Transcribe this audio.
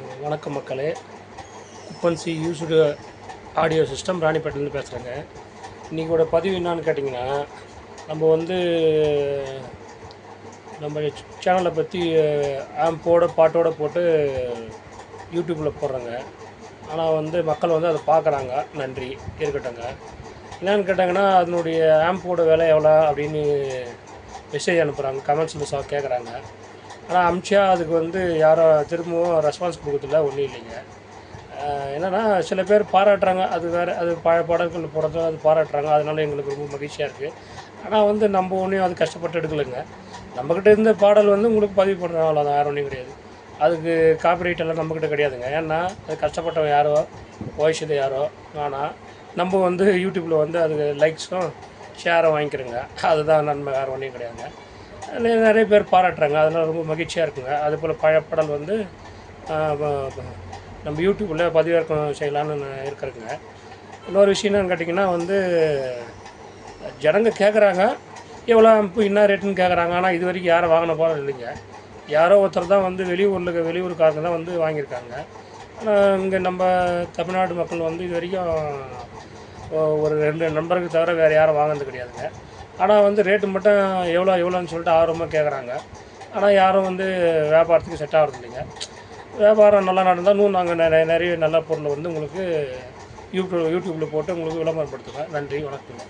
வணக்கம் மக்களே. குப்பன்சி used audio system ராணிப்பேட்டிலேருந்து பேசுகிறேங்க. இன்றைக்கோட பதிவு என்னான்னு கேட்டிங்கன்னா, நம்ம சேனலை பற்றி ஆம்போட பாட்டோடு போட்டு யூடியூப்பில் போடுறோங்க. ஆனால் மக்கள் அதை பார்க்குறாங்க. நன்றி, இருக்கட்டுங்க. என்னென்னு கேட்டாங்கன்னா, அதனுடைய ஆம்போட விலை எவ்வளோ அப்படின்னு மெசேஜ் அனுப்புகிறாங்க, கமெண்ட்ஸில் கேட்குறாங்க. ஆனால் அமிச்சா அதுக்கு யாரும் திரும்பவும் ரெஸ்பான்ஸ் கொடுக்குறதில்ல, ஒன்றும் இல்லைங்க. என்னென்னா சில பேர் பாராட்டுறாங்க, அது வேறு, அது பழைய பாடல்கள் போடுறது அது பாராட்டுறாங்க, அதனால எங்களுக்கு ரொம்ப மகிழ்ச்சியாக இருக்குது. ஆனால் நம்ம ஒன்றையும் அது கஷ்டப்பட்டு எடுக்கலைங்க. நம்மக்கிட்ட இருந்த பாடல் உங்களுக்கு பதிவு பண்ணுறோம், அவ்வளோதான், வேறு ஒன்றும் கிடையாது. அதுக்கு காப்பிரைட் எல்லாம் நம்மக்கிட்ட கிடையாதுங்க. ஏன்னா அது கஷ்டப்பட்டவன் யாரோ, வாய்ஸ் யாரோ. ஆனால் நம்ம யூடியூப்பில் அதுக்கு லைக்ஸும் ஷேரும் வாங்கிக்கிறோங்க, அதுதான் நன்மை, வேறு ஒன்றும் கிடையாதுங்க. நிறைய பேர் பாராட்டுறாங்க, அதனால் ரொம்ப மகிழ்ச்சியாக இருக்குங்க. அதுபோல் பழைய பாடல் நம்ம யூடியூப்பில் பதிவிறக்கம் செய்யலான்னு இருக்கிறேங்க. இன்னொரு விஷயம் என்னன்னு கேட்டிங்கன்னா, ஜனங்க கேட்குறாங்க, எவ்வளோ இப்போ என்ன ரேட்டுன்னு கேட்குறாங்க. ஆனால் இது வரைக்கும் யாரும் வாங்கின பாடல் இல்லைங்க. யாரோ ஒருத்தர் தான் வெளியூருக்காரங்க தான் வாங்கியிருக்காங்க. ஆனால் இங்கே நம்ம தமிழ்நாடு மக்கள் இது வரைக்கும் ஒரு 2 நண்பருக்கு தவிர வேறு யாரும் வாங்கினது கிடையாதுங்க. ஆனால் ரேட்டு மட்டும் எவ்வளோன்னு சொல்லிட்டு ஆர்வமாக கேட்குறாங்க. ஆனால் யாரும் வியாபாரத்துக்கு செட் ஆகிறது இல்லைங்க. வியாபாரம் நல்லா நடந்தால் இன்னும் நாங்கள் நிறைய நல்ல பொருளை உங்களுக்கு யூடியூப்பில் போட்டு உங்களுக்கு விளம்பரப்படுத்துவேன். நன்றி, வணக்கங்க.